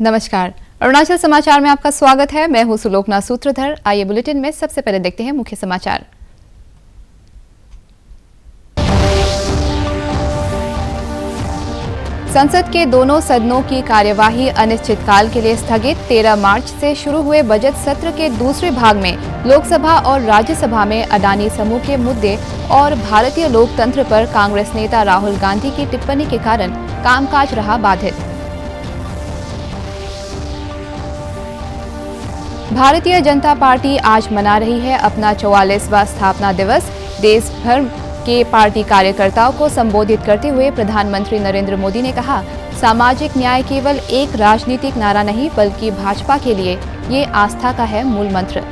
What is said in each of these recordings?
नमस्कार, अरुणाचल समाचार में आपका स्वागत है। मैं हूं सुलोकना सूत्रधर। आइए बुलेटिन में सबसे पहले देखते हैं मुख्य समाचार। संसद के दोनों सदनों की कार्यवाही अनिश्चितकाल के लिए स्थगित। 13 मार्च से शुरू हुए बजट सत्र के दूसरे भाग में लोकसभा और राज्यसभा में अडानी समूह के मुद्दे और भारतीय लोकतंत्र पर कांग्रेस नेता राहुल गांधी की टिप्पणी के कारण कामकाज रहा बाधित। भारतीय जनता पार्टी आज मना रही है अपना 44वां स्थापना दिवस। देश भर के पार्टी कार्यकर्ताओं को संबोधित करते हुए प्रधानमंत्री नरेंद्र मोदी ने कहा, सामाजिक न्याय केवल एक राजनीतिक नारा नहीं बल्कि भाजपा के लिए ये आस्था का है मूल मंत्र।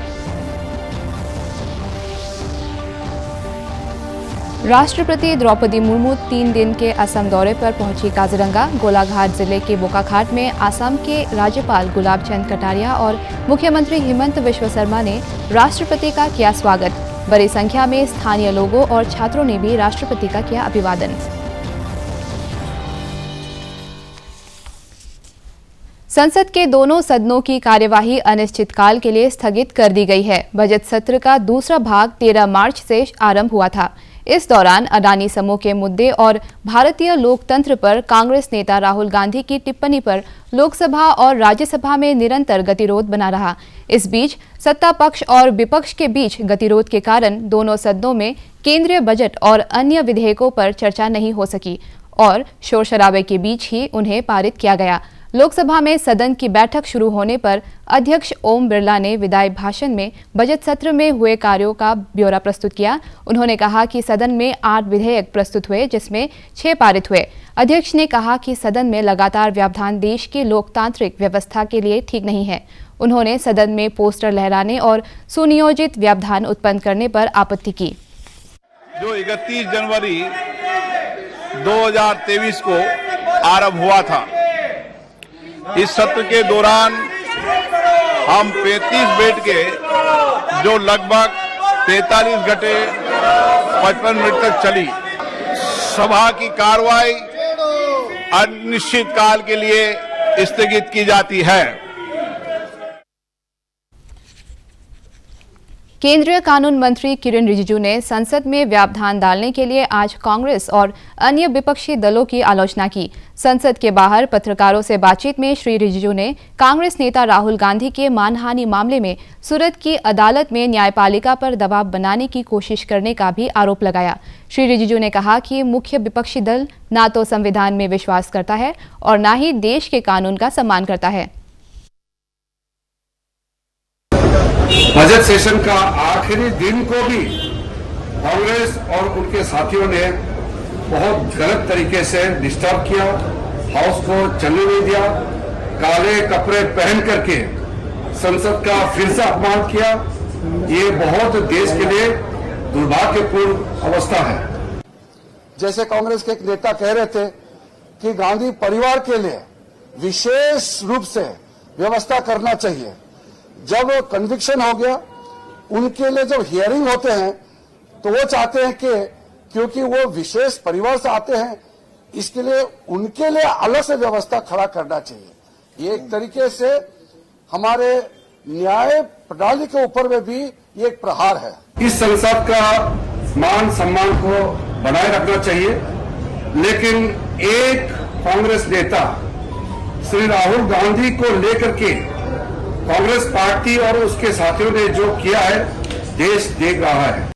राष्ट्रपति द्रौपदी मुर्मू 3 दिन के असम दौरे पर पहुंची काजीरंगा। गोलाघाट जिले के बोकाखाट में असम के राज्यपाल गुलाब चंद कटारिया और मुख्यमंत्री हिमंत बिस्वा शर्मा ने राष्ट्रपति का किया स्वागत। बड़ी संख्या में स्थानीय लोगों और छात्रों ने भी राष्ट्रपति का किया अभिवादन। संसद के दोनों सदनों की कार्यवाही अनिश्चितकाल के लिए स्थगित कर दी गई है। बजट सत्र का दूसरा भाग 13 मार्च से आरंभ हुआ था। इस दौरान अडानी समूह के मुद्दे और भारतीय लोकतंत्र पर कांग्रेस नेता राहुल गांधी की टिप्पणी पर लोकसभा और राज्यसभा में निरंतर गतिरोध बना रहा। इस बीच सत्ता पक्ष और विपक्ष के बीच गतिरोध के कारण दोनों सदनों में केंद्रीय बजट और अन्य विधेयकों पर चर्चा नहीं हो सकी और शोर शराबे के बीच ही उन्हें पारित किया गया। लोकसभा में सदन की बैठक शुरू होने पर अध्यक्ष ओम बिरला ने विदाई भाषण में बजट सत्र में हुए कार्यों का ब्यौरा प्रस्तुत किया। उन्होंने कहा कि सदन में 8 विधेयक प्रस्तुत हुए जिसमें 6 पारित हुए। अध्यक्ष ने कहा कि सदन में लगातार व्यवधान देश की लोकतांत्रिक व्यवस्था के लिए ठीक नहीं है। उन्होंने सदन में पोस्टर लहराने और सुनियोजित व्यवधान उत्पन्न करने पर आपत्ति की। जो 31 जनवरी 2023 को आरंभ हुआ था, इस सत्र के दौरान हम 35 बैठ के जो लगभग 43 घंटे 55 मिनट तक चली, सभा की कार्रवाई अनिश्चित काल के लिए स्थगित की जाती है। केंद्रीय कानून मंत्री किरेन रिजिजू ने संसद में व्यवधान डालने के लिए आज कांग्रेस और अन्य विपक्षी दलों की आलोचना की। संसद के बाहर पत्रकारों से बातचीत में श्री रिजिजू ने कांग्रेस नेता राहुल गांधी के मानहानि मामले में सूरत की अदालत में न्यायपालिका पर दबाव बनाने की कोशिश करने का भी आरोप लगाया। श्री रिजिजू ने कहा कि मुख्य विपक्षी दल न तो संविधान में विश्वास करता है और न ही देश के कानून का सम्मान करता है। बजट सेशन का आखिरी दिन को भी कांग्रेस और उनके साथियों ने बहुत गलत तरीके से डिस्टर्ब किया, हाउस को चलने नहीं दिया, काले कपड़े पहन करके संसद का फिर से अपमान किया। ये बहुत देश के लिए दुर्भाग्यपूर्ण अवस्था है। जैसे कांग्रेस के एक नेता कह रहे थे कि गांधी परिवार के लिए विशेष रूप से व्यवस्था करना चाहिए। जब कन्विक्शन हो गया, उनके लिए जब हियरिंग होते हैं तो वो चाहते हैं कि क्योंकि वो विशेष परिवार से आते हैं, इसके लिए उनके लिए अलग से व्यवस्था खड़ा करना चाहिए। ये एक तरीके से हमारे न्याय प्रणाली के ऊपर में भी ये एक प्रहार है। इस संसद का मान सम्मान को बनाए रखना चाहिए, लेकिन एक कांग्रेस नेता श्री राहुल गांधी को लेकर के कांग्रेस पार्टी और उसके साथियों ने जो किया है, देश देख रहा है।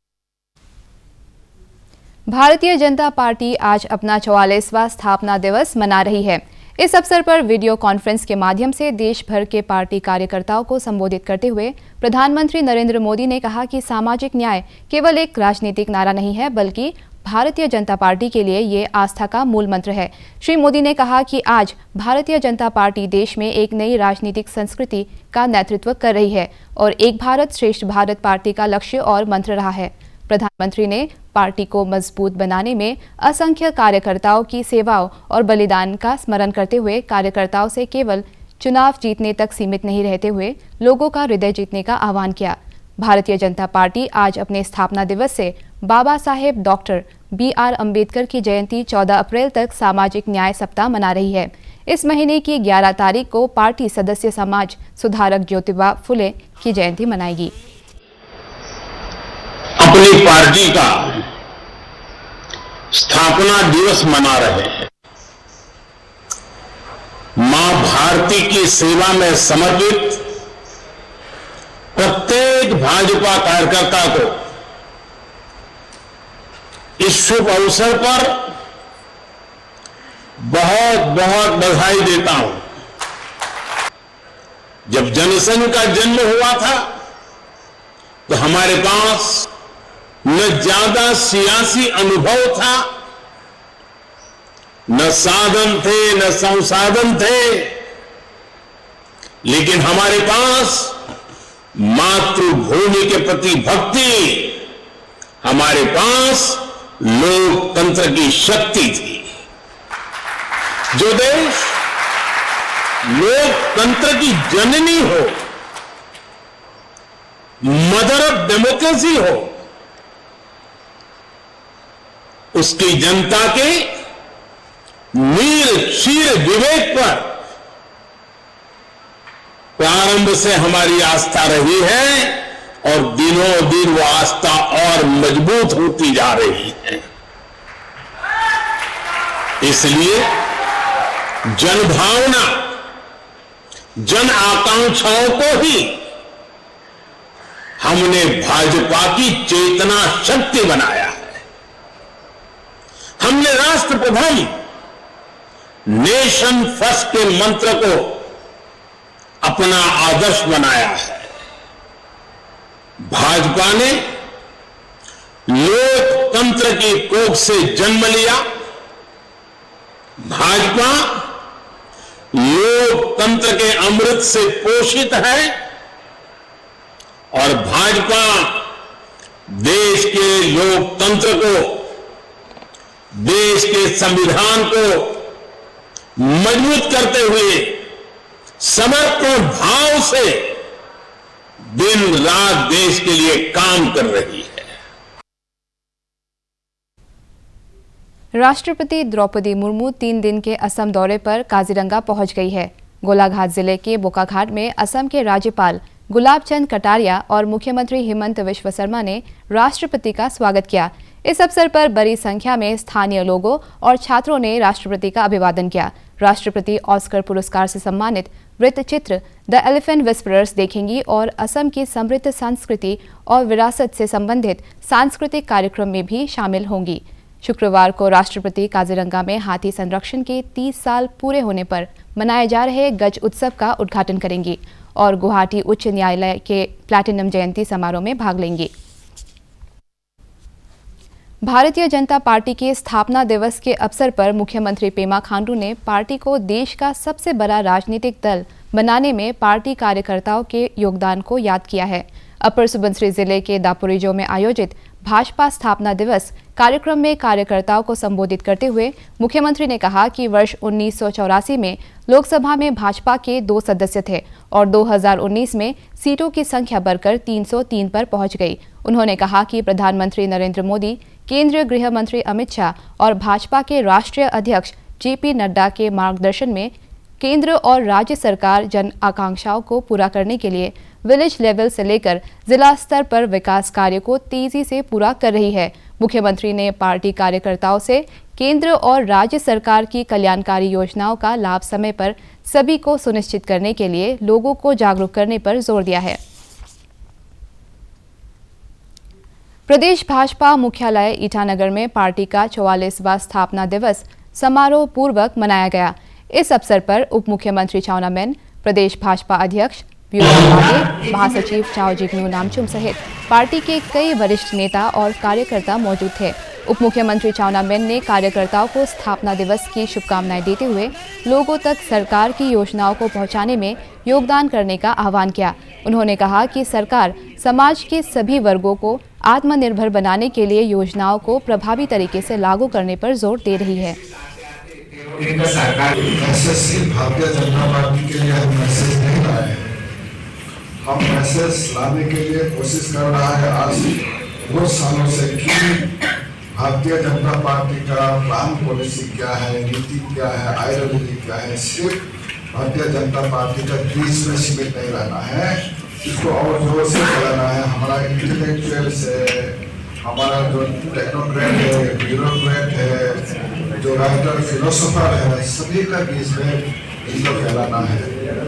भारतीय जनता पार्टी आज अपना 44वां स्थापना दिवस मना रही है। इस अवसर पर वीडियो कॉन्फ्रेंस के माध्यम से देश भर के पार्टी कार्यकर्ताओं को संबोधित करते हुए प्रधानमंत्री नरेंद्र मोदी ने कहा कि सामाजिक न्याय केवल एक राजनीतिक नारा नहीं है बल्कि भारतीय जनता पार्टी के लिए ये आस्था का मूल मंत्र है। श्री मोदी ने कहा कि आज भारतीय जनता पार्टी देश में एक नई राजनीतिक संस्कृति का नेतृत्व कर रही है और एक भारत श्रेष्ठ भारत पार्टी का लक्ष्य और मंत्र रहा है। प्रधानमंत्री ने पार्टी को मजबूत बनाने में असंख्य कार्यकर्ताओं की सेवाओं और बलिदान का स्मरण करते हुए कार्यकर्ताओं से केवल चुनाव जीतने तक सीमित नहीं रहते हुए लोगों का हृदय जीतने का आह्वान किया। भारतीय जनता पार्टी आज अपने स्थापना दिवस से बाबा साहेब डॉक्टर BR अम्बेडकर की जयंती 14 अप्रैल तक सामाजिक न्याय सप्ताह मना रही है। इस महीने की 11 तारीख को पार्टी सदस्य समाज सुधारक ज्योतिबा फुले की जयंती मनाएगी। अपनी पार्टी का स्थापना दिवस मना रहे हैं। मां भारती की सेवा में समर्पित प्रत्येक भाजपा कार्यकर्ता को इस शुभ अवसर पर बहुत बहुत बधाई देता हूं। जब जनसंघ का जन्म हुआ था तो हमारे पास न ज्यादा सियासी अनुभव था, न साधन थे, न संसाधन थे, लेकिन हमारे पास मातृभूमि के प्रति भक्ति, हमारे पास लोकतंत्र की शक्ति थी। जो देश लोकतंत्र की जननी हो, मदर ऑफ डेमोक्रेसी हो, उसकी जनता के नीर क्षीर विवेक पर प्रारंभ से हमारी आस्था रही है और दिनों दिन वो आस्था और मजबूत होती जा रही है। इसलिए जनभावना, जन आकांक्षाओं को ही हमने भाजपा की चेतना शक्ति बनाया है। हमने राष्ट्र प्रथम, नेशन फर्स्ट के मंत्र को अपना आदर्श बनाया है। भाजपा ने लोकतंत्र की कोख से जन्म लिया। भाजपा लोकतंत्र के अमृत से पोषित है और भाजपा देश के लोकतंत्र को, देश के संविधान को मजबूत करते हुए समर्पण भाव से दिन रात देश के लिए काम कर रही है। राष्ट्रपति द्रौपदी मुर्मू 3 दिन के असम दौरे पर काजीरंगा पहुंच गई है। गोलाघाट जिले के बोकाघाट में असम के राज्यपाल गुलाब चंद कटारिया और मुख्यमंत्री हिमंत विश्व शर्मा ने राष्ट्रपति का स्वागत किया। इस अवसर पर बड़ी संख्या में स्थानीय लोगों और छात्रों ने राष्ट्रपति का अभिवादन किया। राष्ट्रपति ऑस्कर पुरस्कार से सम्मानित वृत्तचित्र द एलिफेंट विस्परर्स देखेंगी और असम की समृद्ध संस्कृति और विरासत से संबंधित सांस्कृतिक कार्यक्रम में भी शामिल होंगी। शुक्रवार को राष्ट्रपति काजीरंगा में हाथी संरक्षण के 30 साल पूरे होने पर मनाए जा रहे गज उत्सव का उद्घाटन करेंगी और गुवाहाटी उच्च न्यायालय के प्लैटिनम जयंती समारोह में भाग लेंगी। भारतीय जनता पार्टी के स्थापना दिवस के अवसर पर मुख्यमंत्री पेमा खांडू ने पार्टी को देश का सबसे बड़ा राजनीतिक दल बनाने में पार्टी कार्यकर्ताओं के योगदान को याद किया है। अपर सुबनसिरी जिले के दापोरिजो में आयोजित भाजपा स्थापना दिवस कार्यक्रम में कार्यकर्ताओं को संबोधित करते हुए मुख्यमंत्री ने कहा कि वर्ष 1984 में लोकसभा में भाजपा के 2 सदस्य थे और 2019 में सीटों की संख्या बढ़कर 303 पर पहुंच गई। उन्होंने कहा कि प्रधानमंत्री नरेंद्र मोदी, केंद्रीय गृह मंत्री अमित शाह और भाजपा के राष्ट्रीय अध्यक्ष JP नड्डा के मार्गदर्शन में केंद्र और राज्य सरकार जन आकांक्षाओं को पूरा करने के लिए विलेज लेवल से लेकर जिला स्तर पर विकास कार्य को तेजी से पूरा कर रही है। मुख्यमंत्री ने पार्टी कार्यकर्ताओं से केंद्र और राज्य सरकार की कल्याणकारी योजनाओं का लाभ समय पर सभी को सुनिश्चित करने के लिए लोगों को जागरूक करने पर जोर दिया है। प्रदेश भाजपा मुख्यालय ईटानगर में पार्टी का 44वां स्थापना दिवस समारोह पूर्वक मनाया गया। इस अवसर पर उप मुख्यमंत्री चाउना मेन, प्रदेश भाजपा अध्यक्ष महासचिव चाओ जिग्नू नामचुम सहित पार्टी के कई वरिष्ठ नेता और कार्यकर्ता मौजूद थे। उप मुख्यमंत्री चाउना मेन ने कार्यकर्ताओं को स्थापना दिवस की शुभकामनाएं देते हुए लोगों तक सरकार की योजनाओं को पहुंचाने में योगदान करने का आह्वान किया। उन्होंने कहा कि सरकार समाज के सभी वर्गों को आत्मनिर्भर बनाने के लिए योजनाओं को प्रभावी तरीके से लागू करने पर जोर दे रही है। भारतीय जनता पार्टी के लिए हम मैसेज नहीं लाए हैं, हम मैसेज लाने के लिए कोशिश कर रहा है आज बहुत सालों से कि भारतीय जनता पार्टी का प्लान पॉलिसी क्या है, नीति क्या है, आइडियोलॉजी क्या है, सिर्फ भारतीय जनता पार्टी का देश में सीमित नहीं रहना है, इसको और जोर से चलाना है। हमारा इंटेलेक्चुअल्स है, हमारा जो टेक्नोक्रेट है, ब्यूरोक्रेट है, जो राइटर फिलोसोफर है, सभी का बीच में इसको फैलाना है,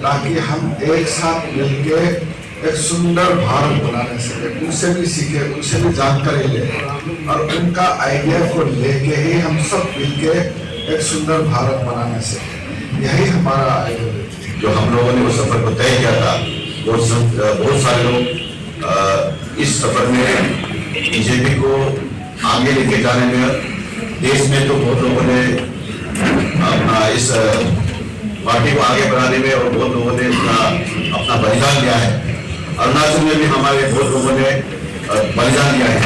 ताकि हम एक साथ मिलकर एक सुंदर भारत बनाने सके। उनसे भी सीखे, उनसे भी जानकारी ले और उनका आइडिया को लेके ही हम सब मिलके एक सुंदर भारत बनाने सके। यही हमारा आइडिया। जो हम लोगों ने वो सफर को तय किया था, बहुत सारे लोग इस सफर में बीजेपी को आगे लेके जाने में, देश में तो बहुत लोगों ने अपना इस पार्टी को आगे बढ़ाने में और बहुत लोगों ने अपना बलिदान दिया है। अरुणाचल में भी हमारे बहुत लोगों ने बलिदान दिया है।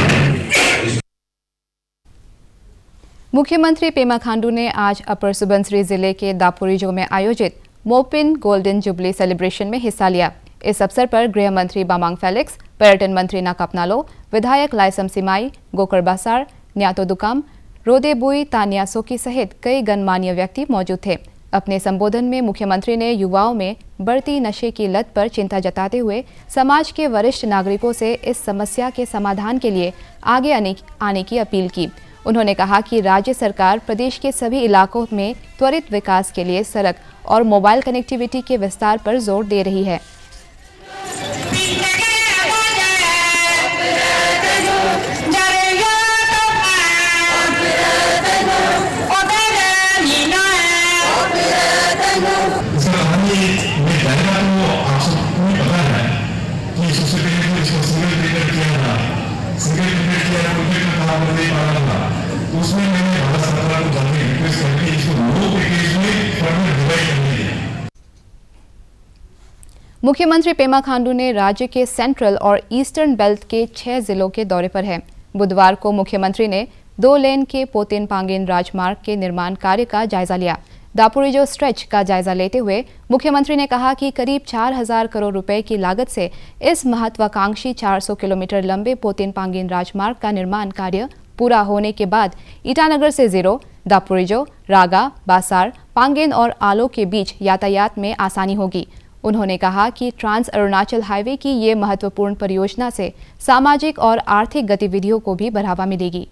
मुख्यमंत्री पेमा खांडू ने आज अपर सुबनसिरी जिले के दापोरिजो में आयोजित मोपिन गोल्डन जुबली सेलिब्रेशन में हिस्सा लिया। इस अवसर पर गृह मंत्री बामांग फेलिक्स, पर्यटन मंत्री नाकाप नालो, विधायक लाइसम सिमाई, गोकर बासार, न्यातो दुकाम, रोदेबुई तानियासोकी सहित कई गणमान्य व्यक्ति मौजूद थे। अपने संबोधन में मुख्यमंत्री ने युवाओं में बढ़ती नशे की लत पर चिंता जताते हुए समाज के वरिष्ठ नागरिकों से इस समस्या के समाधान के लिए आगे आने की अपील की। उन्होंने कहा कि राज्य सरकार प्रदेश के सभी इलाकों में त्वरित विकास के लिए सड़क और मोबाइल कनेक्टिविटी के विस्तार पर जोर दे रही है। उसमें मैंने भारत सरकार को जाने रिक्वेस्ट करके इसको 9 पैकेज में फर्दर डिवाइड करने दिया। मुख्यमंत्री पेमा खांडू ने राज्य के सेंट्रल और ईस्टर्न बेल्ट के 6 जिलों के दौरे पर हैं। बुधवार को मुख्यमंत्री ने 2 लेन के पोतिन पांगिन राजमार्ग के निर्माण कार्य का जायजा लिया। दापोरिजो स्ट्रेच का जायजा लेते हुए मुख्यमंत्री ने कहा कि करीब 4,000 करोड़ रुपए की लागत से इस महत्वाकांक्षी 400 किलोमीटर लंबे पोतिन पांगिन राजमार्ग का निर्माण कार्य पूरा होने के बाद ईटानगर से जीरो, दापोरिजो, रागा, बासार, पांगिन और आलो के बीच यातायात में आसानी होगी। उन्होंने कहा कि ट्रांस अरुणाचल हाईवे की ये महत्वपूर्ण परियोजना से सामाजिक और आर्थिक गतिविधियों को भी बढ़ावा मिलेगी।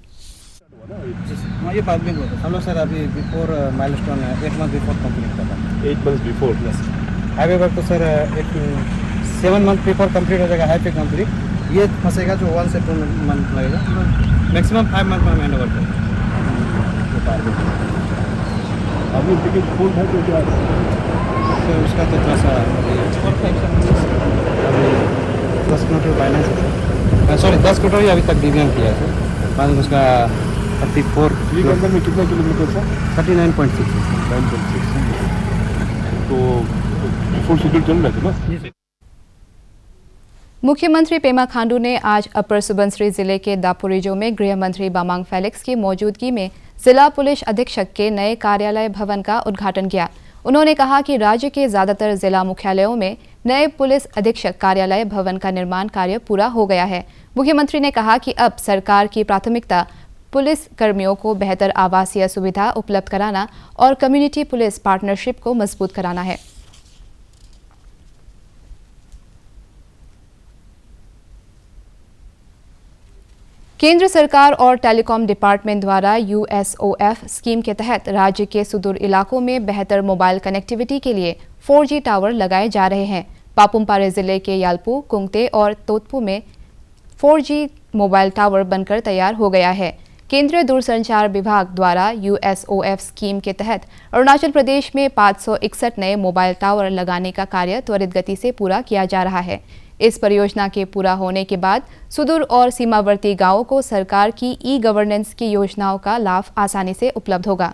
ये बाद में होता हम लोग सर अभी before milestone 8 month before complete कर रहा है। 8 month before plus highway work तो सर 7 मंथ बिफोर कंप्लीट हो जाएगा। हाईवे कंप्लीट ये फंसेगा जो 1 से 2 मंथ लगेगा, मैक्सिमम 5 मंथ में हम हैंड ओवर करेंगे। अभी टिकट फुल है तो क्या तो उसका तो थोड़ा सा अभी 10 किलोमीटर बाइलेंस है, सॉरी 10 किलोमीटर ही अभी तक डिवीजन किया है सर। बाद में उसका 34 में कितना किलोमीटर था? 39.6 तो फुल शेड्यूल चल रहा था ना। मुख्यमंत्री पेमा खांडू ने आज अपर सुबनसिरी जिले के दापोरिजो में गृह मंत्री बामांग फेलिक्स की मौजूदगी में जिला पुलिस अधीक्षक के नए कार्यालय भवन का उद्घाटन किया। उन्होंने कहा कि राज्य के ज्यादातर जिला मुख्यालयों में नए पुलिस अधीक्षक कार्यालय भवन का निर्माण कार्य पूरा हो गया है। मुख्यमंत्री ने कहा कि अब सरकार की प्राथमिकता पुलिस कर्मियों को बेहतर आवासीय सुविधा उपलब्ध कराना और कम्युनिटी पुलिस पार्टनरशिप को मजबूत कराना है। केंद्र सरकार और टेलीकॉम डिपार्टमेंट द्वारा USOF स्कीम के तहत राज्य के सुदूर इलाकों में बेहतर मोबाइल कनेक्टिविटी के लिए 4G टावर लगाए जा रहे हैं। पापुमपारे जिले के याल्पू, कुंगते और तोतपू में 4G मोबाइल टावर बनकर तैयार हो गया है। केंद्रीय दूरसंचार विभाग द्वारा USOF स्कीम के तहत अरुणाचल प्रदेश में 561 नए मोबाइल टावर लगाने का कार्य त्वरित गति से पूरा किया जा रहा है। इस परियोजना के पूरा होने के बाद सुदूर और सीमावर्ती गांवों को सरकार की ई-गवर्नेंस की योजनाओं का लाभ आसानी से उपलब्ध होगा।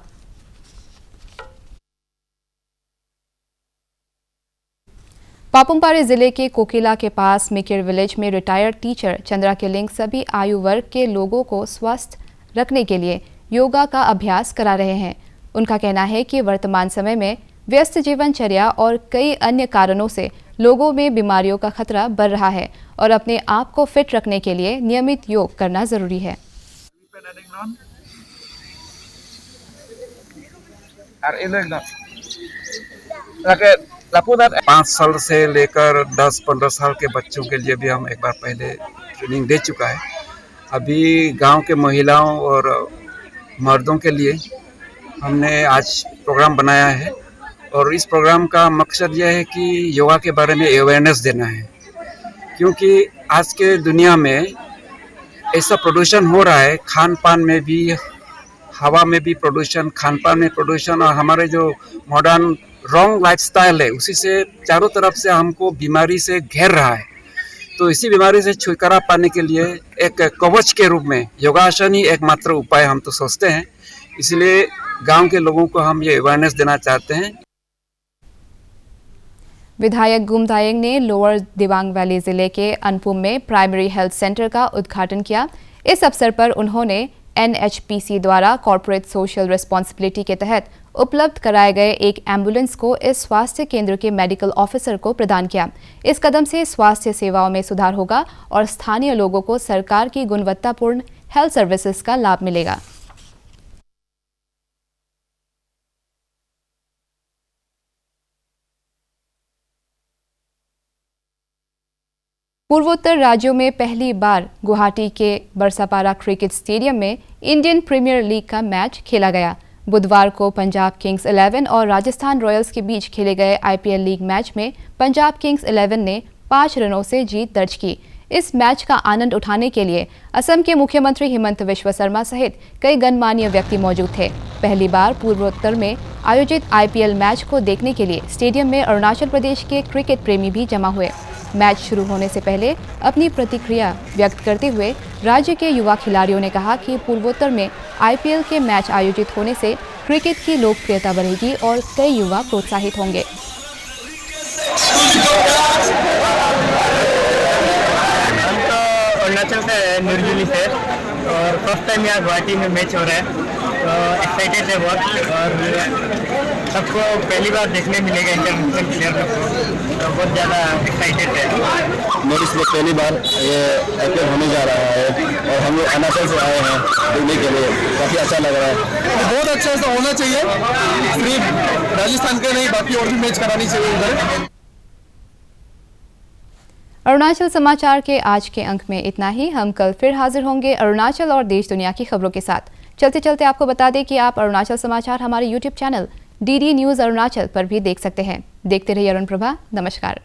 पापुमपारे जिले के कोकिला के पास मिकिर विलेज में रिटायर्ड टीचर चंद्रा के लिंग सभी आयु वर्ग के लोगों को स्वस्थ रखने के लिए योगा का अभ्यास करा रहे हैं। उनका कहना है कि वर्तमान समय में व्यस्त जीवनचर्या और कई अन्य कारणों से लोगों में बीमारियों का खतरा बढ़ रहा है और अपने आप को फिट रखने के लिए नियमित योग करना जरूरी है। 5 साल से लेकर 10-15 साल के बच्चों के लिए भी हम एक बार पहले ट्रेनिंग दे चुका है। अभी गांव के महिलाओं और मर्दों के लिए हमने आज प्रोग्राम बनाया है और इस प्रोग्राम का मकसद यह है कि योगा के बारे में अवेयरनेस देना है, क्योंकि आज के दुनिया में ऐसा प्रदूषण हो रहा है, खान पान में भी, हवा में भी प्रदूषण, खान पान में प्रदूषण और हमारे जो मॉडर्न रॉन्ग लाइफस्टाइल है उसी से चारों तरफ से हमको बीमारी से घेर रहा है। तो इसी बीमारी से छुटकारा पाने के लिए एक कवच के रूप में योगासन ही एकमात्र उपाय हम तो सोचते हैं, इसलिए गांव के लोगों को हम ये अवेयरनेस देना चाहते हैं। विधायक गुम दायेंग ने लोअर दिबांग वैली जिले के अनपुम में प्राइमरी हेल्थ सेंटर का उद्घाटन किया। इस अवसर पर उन्होंने NHPC द्वारा कॉर्पोरेट सोशल रिस्पॉन्सिबिलिटी के तहत उपलब्ध कराए गए एक एम्बुलेंस को इस स्वास्थ्य केंद्र के मेडिकल ऑफिसर को प्रदान किया। इस कदम से स्वास्थ्य सेवाओं में सुधार होगा और स्थानीय लोगों को सरकार की गुणवत्तापूर्ण हेल्थ सर्विसेज का लाभ मिलेगा। पूर्वोत्तर राज्यों में पहली बार गुवाहाटी के बरसापारा क्रिकेट स्टेडियम में इंडियन प्रीमियर लीग का मैच खेला गया। बुधवार को पंजाब किंग्स 11 और राजस्थान रॉयल्स के बीच खेले गए IPL लीग मैच में पंजाब किंग्स 11 ने 5 रनों से जीत दर्ज की। इस मैच का आनंद उठाने के लिए असम के मुख्यमंत्री हिमंत विश्व शर्मा सहित कई गणमान्य व्यक्ति मौजूद थे। पहली बार पूर्वोत्तर में आयोजित IPL मैच को देखने के लिए स्टेडियम में अरुणाचल प्रदेश के क्रिकेट प्रेमी भी जमा हुए। मैच शुरू होने से पहले अपनी प्रतिक्रिया व्यक्त करते हुए राज्य के युवा खिलाड़ियों ने कहा कि पूर्वोत्तर में IPL के मैच आयोजित होने से क्रिकेट की लोकप्रियता बढ़ेगी और कई युवा प्रोत्साहित होंगे। अरुणाचल से निर्जुली से और फर्स्ट टाइम यहाँ गुवाहाटी में मैच हो रहा है, तो एक्साइटेड है बहुत और सबको पहली बार देखने मिलेगा इंटरनेशनल प्लेयर को, तो बहुत ज़्यादा एक्साइटेड है। मेरी इसमें पहली बार ये IPL होने जा रहा है और हम लोग अरुणाचल से आए हैं देखने के लिए, काफ़ी अच्छा लग रहा है। बहुत अच्छा ऐसा होना चाहिए, सिर्फ राजस्थान के नहीं बाकी और भी मैच करानी चाहिए उधर। अरुणाचल समाचार के आज के अंक में इतना ही। हम कल फिर हाजिर होंगे अरुणाचल और देश दुनिया की खबरों के साथ। चलते चलते आपको बता दें कि आप अरुणाचल समाचार हमारे YouTube channel DD news Arunachal पर भी देख सकते हैं। देखते रहिए अरुण प्रभा। नमस्कार।